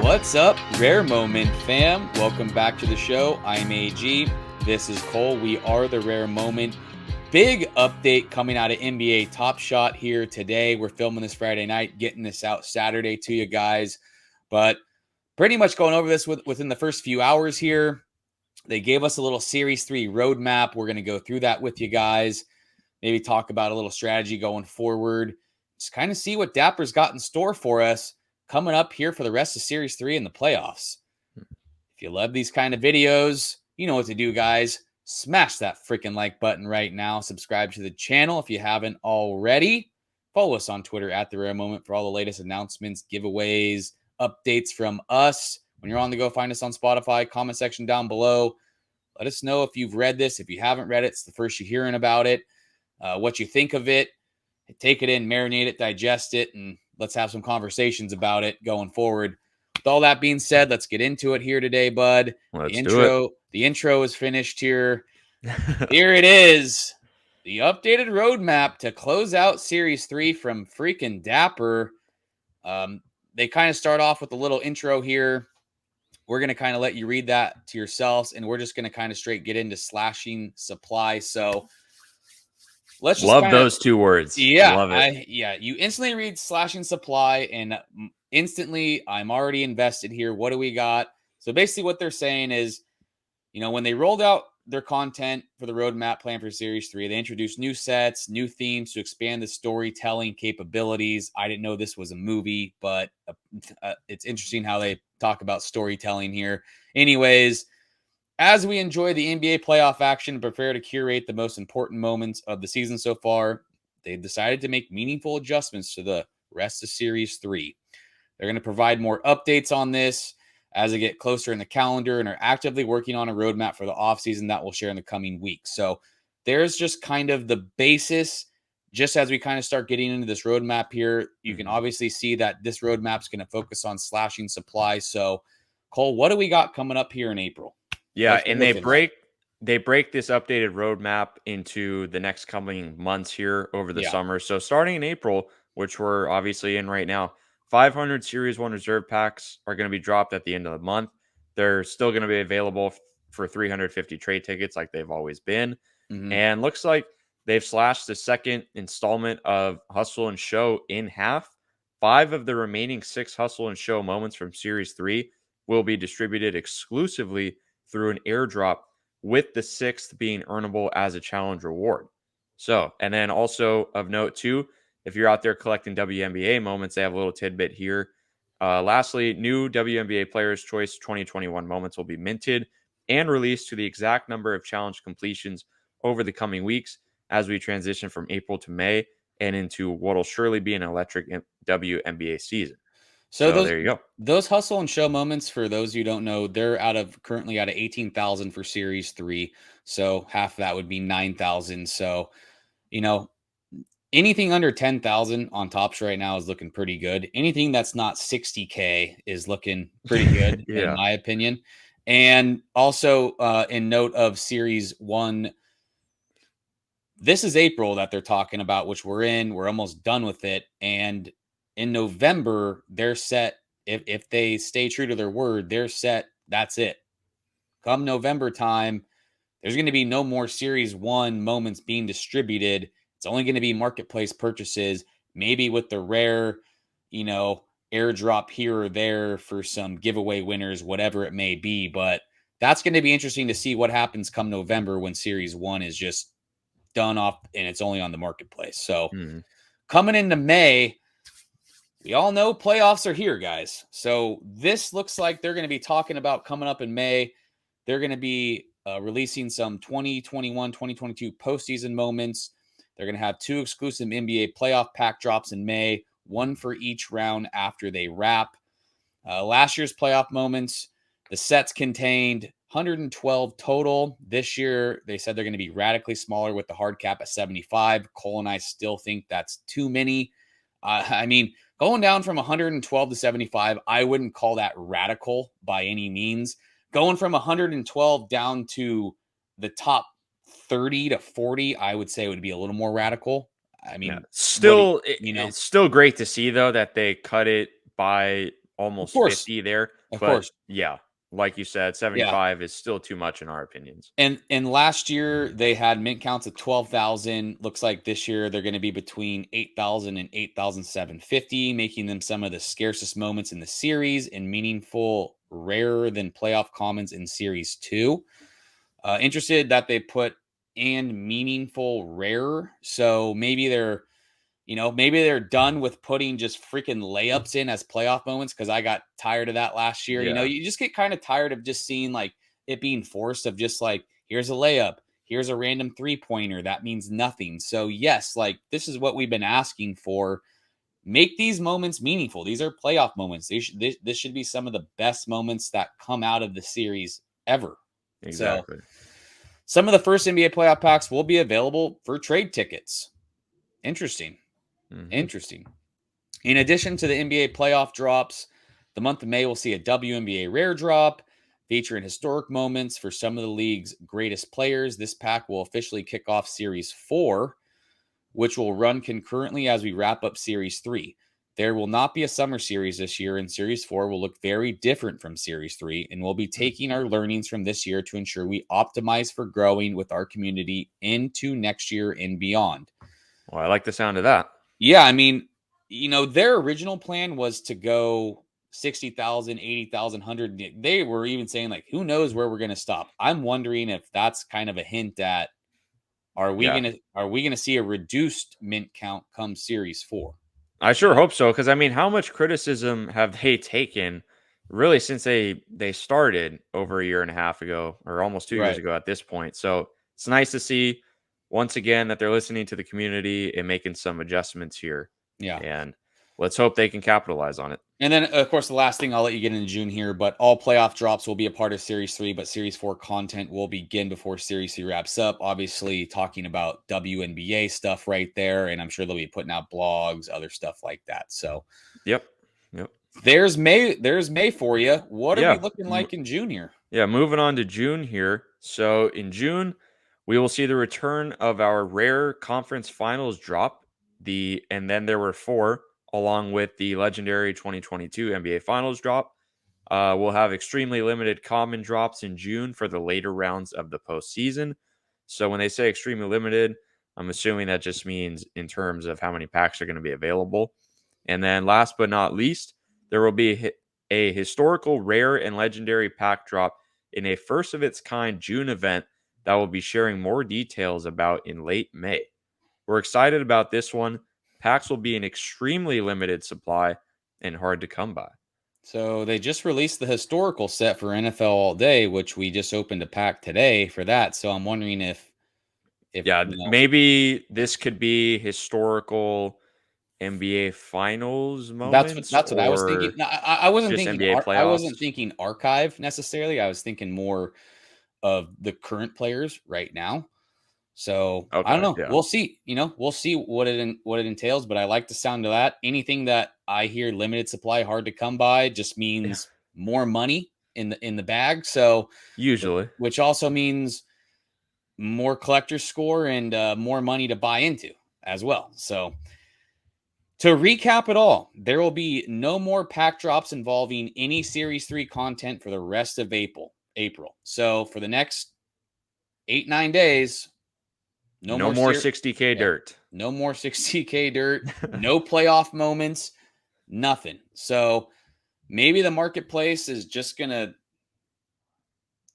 What's up, Rare Moment fam? Welcome back to the show. I'm AG. This is Cole. We are the Rare Moment. Big update coming out of NBA Top Shot here today. We're filming this Friday night, getting this out Saturday to you guys. But pretty much going over this within the first few hours here. They gave us a little Series 3 roadmap. We're going to go through that with you guys. Maybe talk about a little strategy going forward. Just kind of see what Dapper's got in store for us coming up here for the rest of Series 3 in the playoffs. If you love these kind of videos, you know what to do, guys. Smash that freaking like button right now. Subscribe to the channel if you haven't already. Follow us on Twitter at The Rare Moment for all the latest announcements, giveaways, updates from us. When you're on the go, find us on Spotify. Comment section down below. Let us know if you've read this. If you haven't read it, it's the first you're hearing about it. What you think of it. Take it in, marinate it, digest it, and let's have some conversations about it going forward. With all that being said, let's get into it here today, bud. The intro is finished here. Here it is. The updated roadmap to close out Series 3 from freaking Dapper. They kind of start off with a little intro here. We're going to kind of let you read that to yourselves, and we're just going to kind of straight get into slashing supply. So let's just love those two words. Yeah, love it. You instantly read slashing supply, and instantly I'm already invested here. What do we got? So basically, what they're saying is, when they rolled out their content for the roadmap plan for Series 3, they introduced new sets, new themes to expand the storytelling capabilities. I didn't know this was a movie, but it's interesting how they talk about storytelling here. Anyways, as we enjoy the NBA playoff action and prepare to curate the most important moments of the season so far, they've decided to make meaningful adjustments to the rest of Series 3. They're going to provide more updates on this as they get closer in the calendar and are actively working on a roadmap for the offseason that we'll share in the coming weeks. So there's just kind of the basis. Just as we kind of start getting into this roadmap here, you can obviously see that this roadmap is going to focus on slashing supply. So, Cole, what do we got coming up here in April? Yeah, and they break this updated roadmap into the next coming months here over the summer. So starting in April, which we're obviously in right now, 500 Series 1 reserve packs are going to be dropped at the end of the month. They're still going to be available for 350 trade tickets like they've always been. And looks like they've slashed the second installment of Hustle and Show in half. 5 of the remaining 6 Hustle and Show moments from Series 3 will be distributed exclusively through an airdrop, with the 6th being earnable as a challenge reward. So, and then also of note too, if you're out there collecting WNBA moments, they have a little tidbit here. Lastly, new WNBA Players' Choice 2021 moments will be minted and released to the exact number of challenge completions over the coming weeks as we transition from April to May and into what will surely be an electric WNBA season. So there you go. Those Hustle and Show moments, for those you don't know, they're currently out of 18,000 for Series 3. So half of that would be 9,000. So, anything under 10,000 on Tops right now is looking pretty good. Anything that's not 60K is looking pretty good, in my opinion. And also, in note of Series 1, this is April that they're talking about, which we're almost done with it. And in November, they're set. If they stay true to their word, they're set. That's it. Come November time, there's going to be no more Series 1 moments being distributed. It's only going to be marketplace purchases, maybe with the rare, airdrop here or there for some giveaway winners, whatever it may be. But that's going to be interesting to see what happens come November when Series 1 is just done off and it's only on the marketplace. So coming into May, we all know playoffs are here, guys. So this looks like they're going to be talking about coming up in May. They're going to be releasing some 2021, 2022 postseason moments. They're going to have 2 exclusive NBA playoff pack drops in May, 1 for each round after they wrap. Last year's playoff moments, the sets contained 112 total. This year, they said they're going to be radically smaller with the hard cap at 75. Cole and I still think that's too many. Going down from 112 to 75, I wouldn't call that radical by any means. Going from 112 down to the top 30 to 40, I would say it would be a little more radical. It's still great to see, though, that they cut it by almost 50 there. Of But course. yeah, like you said, Yeah. 75 is still too much in our opinions. And last year they had mint counts of 12,000. Looks like this year they're going to be between 8,000 and 8,750, making them some of the scarcest moments in the series and meaningful, rarer than playoff commons in series 2. Interested that they put and meaningful rarer. So maybe they're done with putting just freaking layups in as playoff moments, because I got tired of that last year. Yeah, You just get kind of tired of just seeing like it being forced of just like, here's a layup, here's a random 3-pointer that means nothing. So yes, like this is what we've been asking for. Make these moments meaningful. These are playoff moments. This should be some of the best moments that come out of the series ever. So exactly. some of the first NBA playoff packs will be available for trade tickets. Interesting. Hmm. Interesting. In addition to the NBA playoff drops, the month of May will see a WNBA rare drop featuring historic moments for some of the league's greatest players. This pack will officially kick off Series 4, which will run concurrently as we wrap up Series 3. There will not be a summer series this year, and Series 4 will look very different from Series 3, and we'll be taking our learnings from this year to ensure we optimize for growing with our community into next year and beyond. Well, I like the sound of that. Yeah, I mean, their original plan was to go 60,000, 80,000, 100. They were even saying like, who knows where we're going to stop. I'm wondering if that's kind of a hint at, Yeah, are we going to see a reduced mint count come series 4? I You sure know? hope so. Because I mean, how much criticism have they taken, really, since they started over a year and a half ago, or almost 2 years Right. ago at this point? So it's nice to see once again that they're listening to the community and making some adjustments here. Yeah. And let's hope they can capitalize on it. And then, of course, the last thing I'll let you get into June here, but all playoff drops will be a part of Series 3, but Series 4 content will begin before Series 3 wraps up. Obviously, talking about WNBA stuff right there, and I'm sure they'll be putting out blogs, other stuff like that. So Yep. Yep. there's May for you. What are we Yeah. looking like in June here? Yeah, moving on to June here. So in June, we will see the return of our rare conference finals drop. And then there were four, along with the legendary 2022 NBA Finals drop. We'll have extremely limited common drops in June for the later rounds of the postseason. So when they say extremely limited, I'm assuming that just means in terms of how many packs are going to be available. And then last but not least, there will be a historical rare and legendary pack drop in a first of its kind June event that we'll be sharing more details about in late May. We're excited about this one. Packs will be in extremely limited supply and hard to come by. So they just released the historical set for NFL All Day, which we just opened a pack today for that. So I'm wondering if Yeah, maybe this could be historical NBA Finals moments that's what I was thinking. or No, I wasn't just thinking NBA I wasn't playoffs. thinking archive necessarily. I was thinking more of the current players right now. So I don't Okay, know. yeah. We'll see. We'll see what it entails. But I like the sound of that. Anything that I hear limited supply, hard to come by, just means more money in the bag. So, Usually. which also means more collector score and more money to buy into as well. So to recap it all, there will be no more pack drops involving any Series 3 content for the rest of April. So for the next 8-9 days, no No more more series. 60K Yeah, dirt. no more 60K dirt, no playoff moments, nothing. So maybe the marketplace is just gonna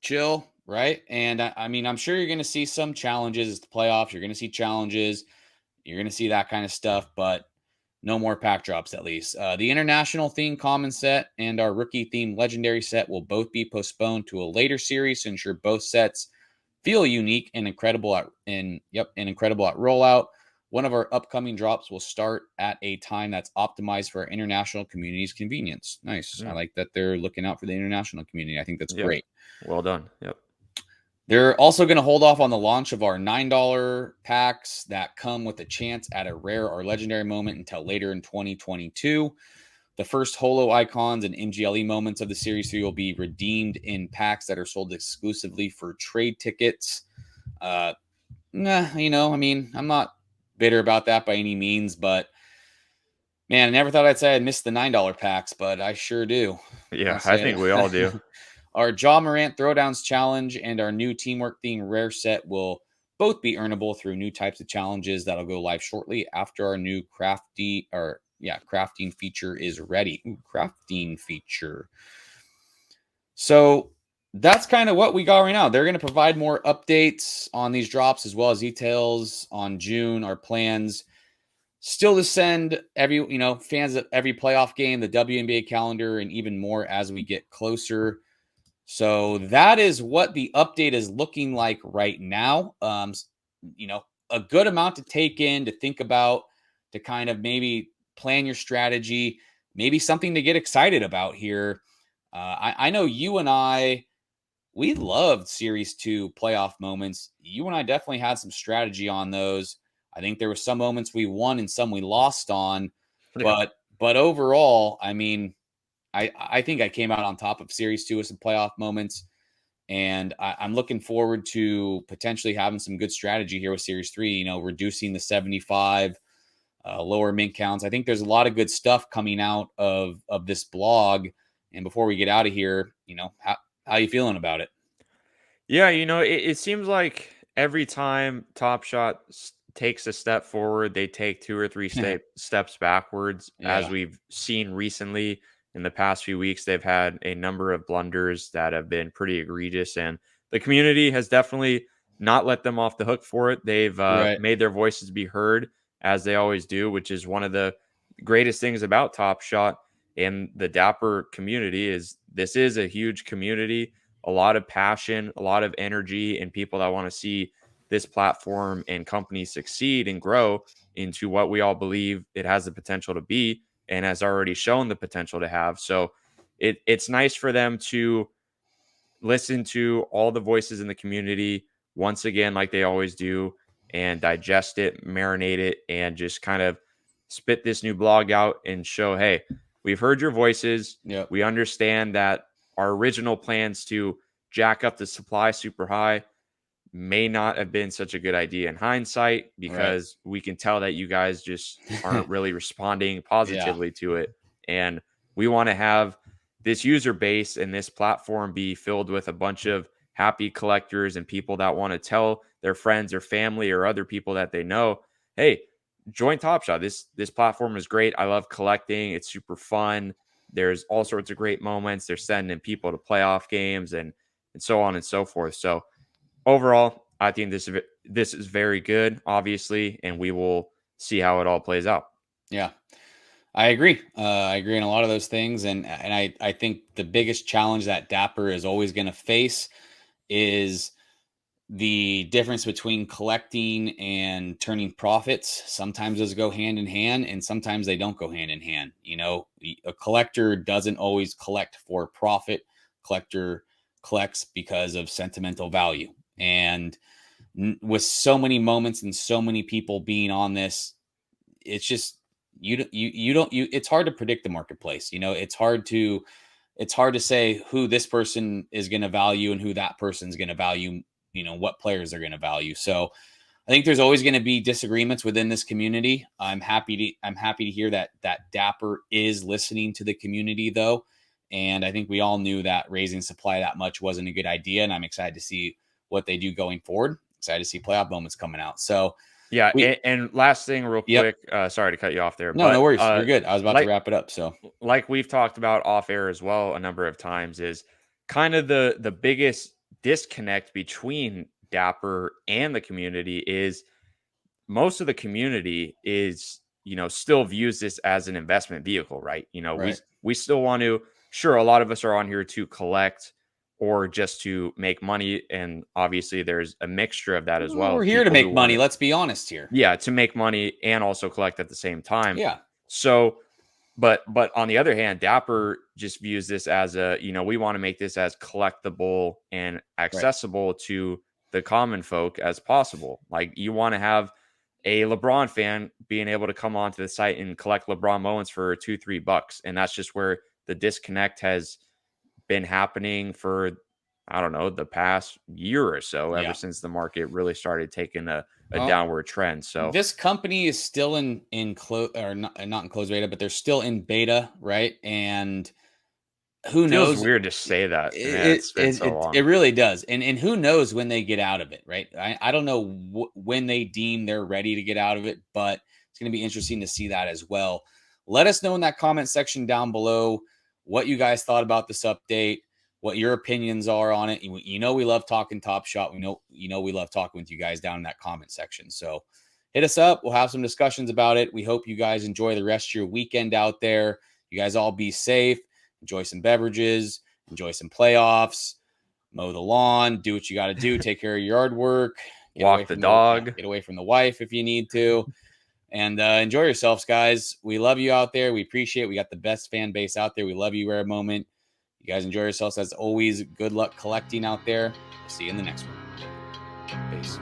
chill, right? And I mean, I'm sure you're gonna see some challenges. It's the playoffs. You're gonna see challenges. You're gonna see that kind of stuff, but no more pack drops at least. The international theme common set and our rookie theme legendary set will both be postponed to a later series to ensure both sets feel unique and incredible at rollout. One of our upcoming drops will start at a time that's optimized for our international community's convenience. Nice. I Mm, like that they're looking out for the international community. I think that's yeah. great. Well done. Yep. They're also going to hold off on the launch of our $9 packs that come with a chance at a rare or legendary moment until later in 2022. The first holo icons and MGLE moments of the Series 3 will be redeemed in packs that are sold exclusively for trade tickets. I mean, I'm not bitter about that by any means, but man, I never thought I'd say I missed the $9 packs, but I sure do. Yeah, I'll I say think we all do. our Jaw Morant Throwdowns Challenge and our new Teamwork Theme Rare Set will both be earnable through new types of challenges that'll go live shortly after our new crafting feature is ready. Ooh, crafting feature. So that's kind of what we got right now. They're going to provide more updates on these drops as well as details on June, our plans. Still to send fans of every playoff game, the WNBA calendar, and even more as we get closer. So that is what the update is looking like right now. A good amount to take in, to think about, to kind of maybe plan your strategy, maybe something to get excited about here. I know you and I, we loved Series 2 playoff moments. You and I definitely had some strategy on those. I think there were some moments we won and some we lost on, Yeah. but overall, I mean, I think I came out on top of Series 2 with some playoff moments, and I'm looking forward to potentially having some good strategy here with Series 3, reducing the 75, lower mint counts. I think there's a lot of good stuff coming out of this blog. And before we get out of here, how you feeling about it? Yeah, it seems like every time Top Shot takes a step forward, they take two or three steps backwards. As Yeah, we've seen recently in the past few weeks, they've had a number of blunders that have been pretty egregious, and the community has definitely not let them off the hook for it. They've right. made their voices be heard, as they always do, which is one of the greatest things about Top Shot and the Dapper community. Is this is a huge community, a lot of passion, a lot of energy, and people that want to see this platform and company succeed and grow into what we all believe it has the potential to be and has already shown the potential to have. So it's nice for them to listen to all the voices in the community once again, like they always do, and digest it, marinate it, and just kind of spit this new blog out and show, hey, we've heard your voices. Yep. We understand that our original plans to jack up the supply super high may not have been such a good idea in hindsight, Right. because we can tell that you guys just aren't really responding Yeah. positively to it. And we want to have this user base and this platform be filled with a bunch of happy collectors and people that want to tell their friends or family or other people that they know, hey, join Top Shot. This platform is great. I love collecting. It's super fun. There's all sorts of great moments. They're sending people to playoff games and so on and so forth. So overall, I think this is very good, obviously, and we will see how it all plays out. Yeah. I agree. I agree on a lot of those things, and I think the biggest challenge that Dapper is always going to face is the difference between collecting and turning profits. Sometimes those go hand in hand, and sometimes they don't go hand in hand. A collector doesn't always collect for profit. Collector collects because of sentimental value, and with so many moments and so many people being on this, it's just you don't you it's hard to predict the marketplace. It's hard to say who this person is going to value and who that person's going to value, what players they're going to value. So I think there's always going to be disagreements within this community. I'm happy to hear that Dapper is listening to the community though. And I think we all knew that raising supply that much wasn't a good idea. And I'm excited to see what they do going forward. Excited to see playoff moments coming out. So Yeah, we and last thing, real yep. quick. Sorry to cut you off there, No, no but worries. You're good. I was about to like wrap it up. So like we've talked about off air as well a number of times, is kind of the biggest disconnect between Dapper and the community is most of the community is, still views this as an investment vehicle, right? we right. we still want to, sure, a lot of us are on here to collect or just to make money, and obviously there's a mixture of that as Well, well, we're here to people who make want money. to, Let's be honest here. yeah, to make money and also collect at the same time. Yeah. So but on the other hand, Dapper just views this as a, we want to make this as collectible and Right. accessible to the common folk as possible. Like, you want to have a LeBron fan being able to come onto the site and collect LeBron moments for $2-3. And that's just where the disconnect has been happening for, I don't know, the past year or so, ever Yeah. since the market really started taking a Well, downward trend. So this company is still in close, or not in closed beta, but they're still in beta, right? And who Feels knows? weird to say that. Man, it's been so It long. really does. And who knows when they get out of it, right? I don't know when they deem they're ready to get out of it, but it's going to be interesting to see that as well. Let us know in that comment section down below what you guys thought about this update, what your opinions are on it. You know we love talking Top Shot. We love talking with you guys down in that comment section. So hit us up. We'll have some discussions about it. We hope you guys enjoy the rest of your weekend out there. You guys all be safe. Enjoy some beverages. Enjoy some playoffs. Mow the lawn. Do what you got to do. Take care of your yard work. Walk the dog. Get away from the wife if you need to. And enjoy yourselves, guys. We love you out there. We appreciate it. We got the best fan base out there. We love you every moment. You guys enjoy yourselves. As always, good luck collecting out there. We'll see you in the next one. Peace.